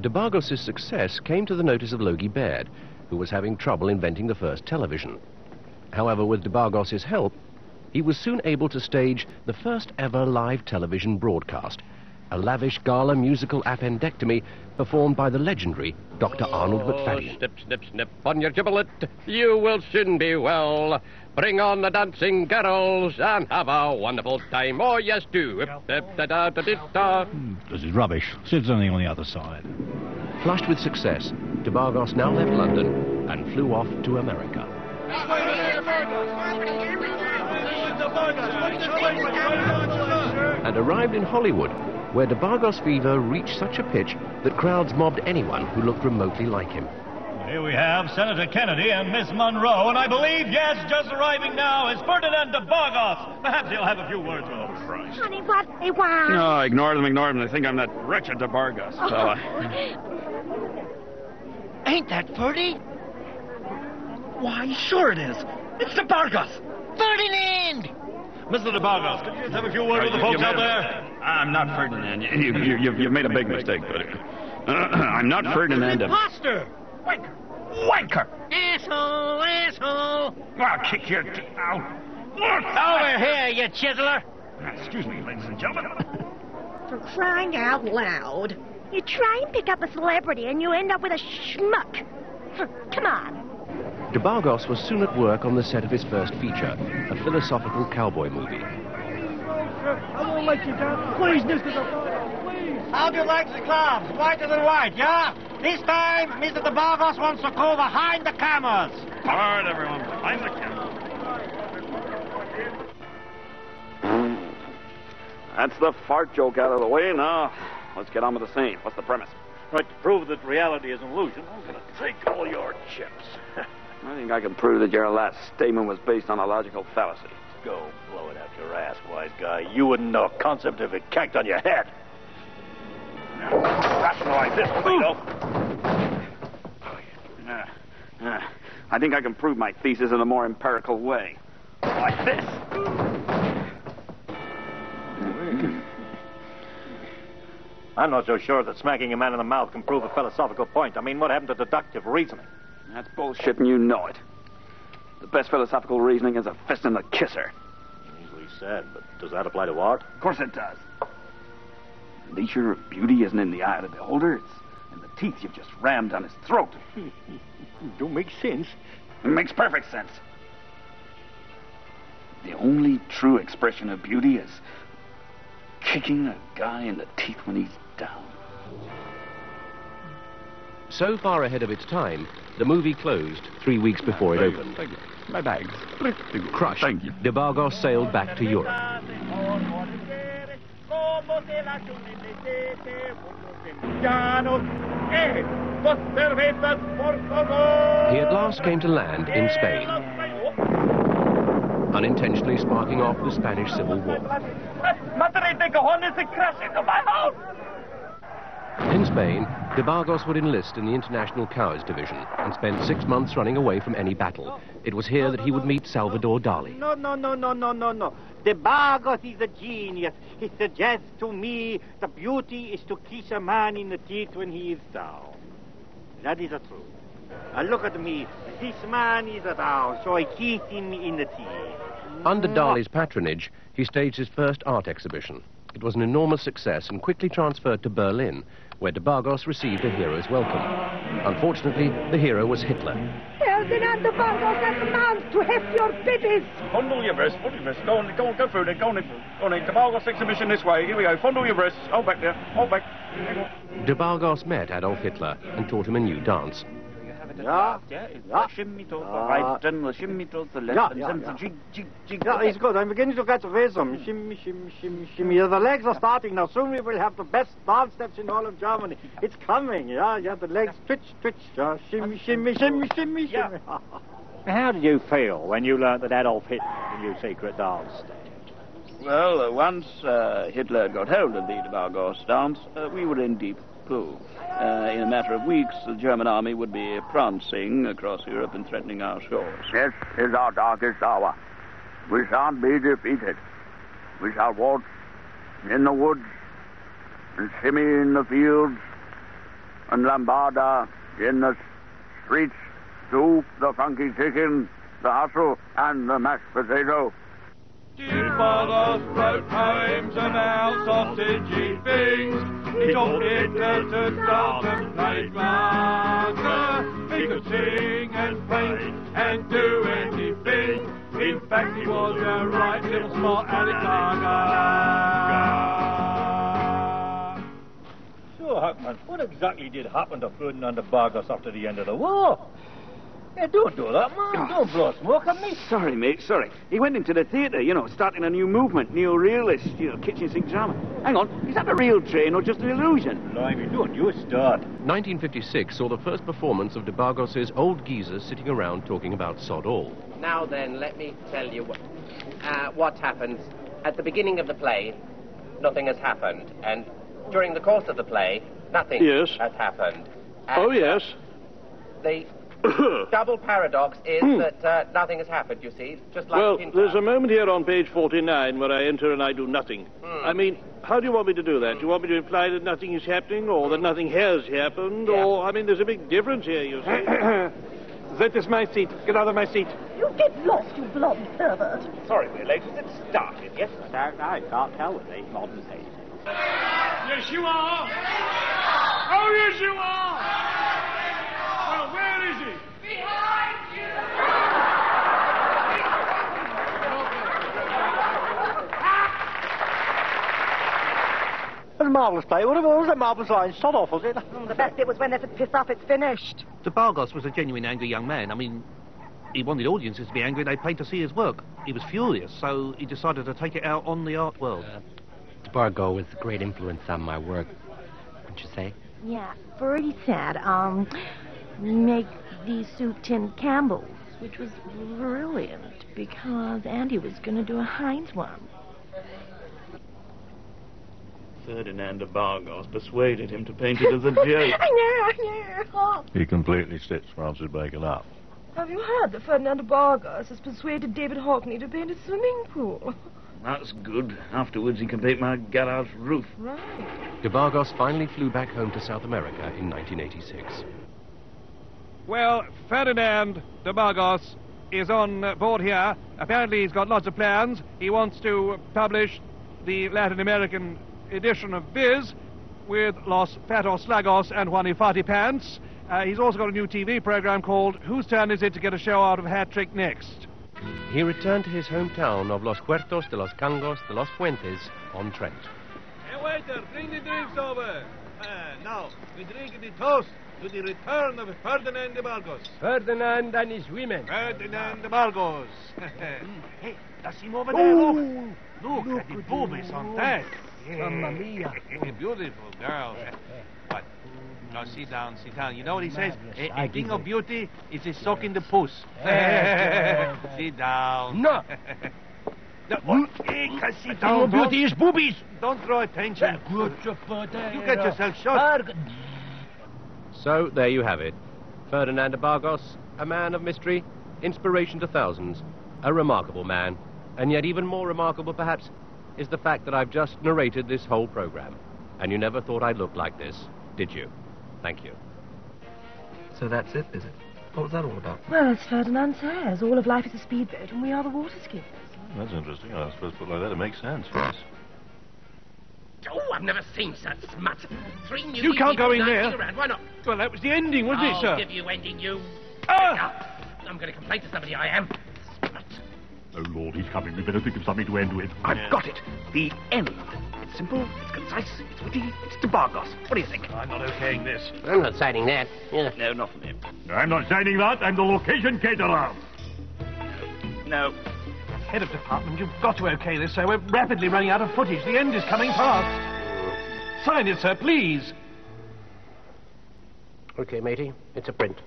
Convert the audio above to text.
De Bargos' success came to the notice of Logie Baird, who was having trouble inventing the first television. However, with De Bargos' help, he was soon able to stage the first ever live television broadcast, a lavish gala musical appendectomy performed by the legendary Dr. Arnold McFadden. Snip, snip, snip on your giblet, you will soon be well. Bring on the dancing girls and have a wonderful time. Oh, yes, do. This is rubbish. Sid's only on the other side. Flushed with success, De Bargos now left London and flew off to America. And arrived in Hollywood, where De Bargos fever reached such a pitch that crowds mobbed anyone who looked remotely like him. Here we have Senator Kennedy and Miss Monroe, and I believe, yes, just arriving now is Ferdinand de Bargos. Perhaps he'll have a few words with him. Christ. Honey, what they want? No, ignore them. They think I'm that wretched de Bargos. Ain't that Ferdy? Why, sure it is. It's de Bargos. Ferdinand! Mr. de Bargos, could you just have a few words with the folks out there? I'm not Ferdinand. You've made a big mistake, but I'm not Ferdinand. Imposter! Wanker! Asshole! I'll kick your teeth out. Over here, you chiseler! Excuse me, ladies and gentlemen. For crying out loud. You try and pick up a celebrity and you end up with a schmuck. Come on. De Bargos was soon at work on the set of his first feature, a philosophical cowboy movie. I won't let you down. Please, Mr. De Bargos, please. How'd you like the clubs? Whiter than white, yeah? This time, Mr. De Bargos wants to go behind the cameras. All right, everyone, behind the camera. That's the fart joke out of the way. Now, let's get on with the scene. What's the premise? Right, to prove that reality is an illusion, I'm going to take all your chips. I think I can prove that your last statement was based on a logical fallacy. Go blow it out your ass, wise guy. You wouldn't know a concept if it canked on your head. Rationalize this, Toledo. I think I can prove my thesis in a more empirical way. Like this. I'm not so sure that smacking a man in the mouth can prove a philosophical point. I mean, what happened to deductive reasoning? That's bullshit, and you know it. The best philosophical reasoning is a fist in the kisser. Easily said, but does that apply to art? Of course it does. The nature of beauty isn't in the eye of the beholder. It's in the teeth you've just rammed down his throat. Don't make sense. It makes perfect sense. The only true expression of beauty is kicking a guy in the teeth when he's down. So far ahead of its time, the movie closed 3 weeks before it opened. Thank you. My bags. Crushed, Thank you. De Bargos sailed back to Europe. He at last came to land in Spain, unintentionally sparking off the Spanish Civil War. In Spain, De Bargos would enlist in the International Cowards Division and spend 6 months running away from any battle. It was here that he would meet Salvador Dali. No. De Bargos is a genius. He suggests to me the beauty is to kiss a man in the teeth when he is down. That is the truth. Look at me. This man is down, so I kiss him in the teeth. Under Dali's patronage, he staged his first art exhibition. It was an enormous success and quickly transferred to Berlin, where De Bargos received a hero's welcome. Unfortunately, the hero was Hitler. Ferdinand de Bargos has announced to have your biddies. Fondle your breasts. Go on, go through there. Go on, De Bargos exhibition this way. Here we go. Fondle your breasts. Hold back there. Hold back. De Bargos met Adolf Hitler and taught him a new dance. Yeah, it's good. I'm beginning to get the rhythm. Shimmy. The legs are starting now. Soon we will have the best dance steps in all of Germany. It's coming, yeah. The legs twitch. Yeah. Shimmy. How did you feel when you learned that Adolf Hitler knew secret dance steps? Well, once Hitler got hold of the De Bargos dance, we were in deep poo. In a matter of weeks, the German army would be prancing across Europe and threatening our shores. This is our darkest hour. We shan't be defeated. We shall waltz in the woods and shimmy in the fields and lambada in the streets, soup, the funky chicken, the hustle, and the mashed potato. De Bargos wrote poems about sausagey things. He taught Hitler to contemplate murder. He could sing and paint and do anything. In fact, he was a right little smart aleck Bargos. So, Hackman, what exactly did happen to Ferdinand de Bargos after the end of the war? Yeah, don't do that, man. Don't blow smoke at me. Sorry, mate, sorry. He went into the theatre, starting a new movement, neo-realist, kitchen sink drama. Hang on, is that a real train or just an illusion? Blimey, don't you start. 1956 saw the first performance of de Bargos's Old Geezers sitting around talking about sod all. Now then, let me tell you what happens. At the beginning of the play, nothing has happened. And during the course of the play, nothing Yes. has happened. And, Oh, yes. The double paradox is that nothing has happened, you see. Just like Well, Pinter. there's a moment here on page 49 where I enter and I do nothing. I mean, how do you want me to do that? Do you want me to imply that nothing is happening or that nothing has happened? Yeah. Or, I mean, there's a big difference here, you see. That is my seat. Get out of my seat. You get lost, you blonde pervert. Sorry, we're late. Was it started, yes? I can't tell with these modern days. Yes, you are. Oh, yes, you are. Well, where is he? It was a marvellous play. What it was, a marvellous line. Sod off, was it? The best bit was when they said, piss off, it's finished. De Bargos was a genuine angry young man. I mean, he wanted audiences to be angry. They paid to see his work. He was furious, so he decided to take it out on the art world. De Bargos was a great influence on my work, wouldn't you say? Yeah, Ferdy said, make these soup tin Campbells, which was brilliant because Andy was going to do a Heinz one. Ferdinand de Bargos persuaded him to paint it as a joke. I know. Oh. He completely stitched Francis Bacon up. Have you heard that Ferdinand de Bargos has persuaded David Hockney to paint a swimming pool? That's good. Afterwards, he can paint my garage roof. Right. De Bargos finally flew back home to South America in 1986. Well, Ferdinand de Bargos is on board here. Apparently he's got lots of plans. He wants to publish the Latin American edition of Viz with Los Fatos Slagos and Juani Fati Pants. He's also got a new TV program called Whose Turn Is It to Get a Show Out of Hat Trick Next? He returned to his hometown of Los Huertos de los Cangos de los Fuentes on Trent. Hey, waiter, bring the drinks over. Now, we drink the toast to the return of Ferdinand de Bargos. Ferdinand and his women. Ferdinand de Bargos. Hey, that's him over there, look. Look at the boobies on that. Mamma mia. Beautiful girl. What? No, sit down. You know what he says? A thing of beauty is a sock in the puss. Sit down. No. What? Sit down. Beauty is boobies. Don't draw attention. You get yourself shot. So, there you have it. Ferdinand de Bargos, a man of mystery, inspiration to thousands, a remarkable man. And yet even more remarkable, perhaps, is the fact that I've just narrated this whole program. And you never thought I'd look like this, did you? Thank you. So that's it, is it? What was that all about? Well, as Ferdinand says, all of life is a speedboat and we are the water skippers. That's interesting. I suppose put like that, it makes sense, yes. Oh, I've never seen such smut. 3 new You can't go in there. around. Why not? Well, that was the ending, wasn't it, sir? I'll give you ending, you. Ah! I'm going to complain to somebody, I am. Smut. Oh, Lord, he's coming. We better think of something to end with. I've got it. The end. It's simple, it's concise, it's witty, it's de Bargos. What do you think? I'm not okaying this. I'm not signing that. Yeah. No, not from him. I'm not signing that. I'm the location caterer. No. Head of department, you've got to okay this, sir. We're rapidly running out of footage. The end is coming fast. Sign it, sir, please. Okay, matey. It's a print.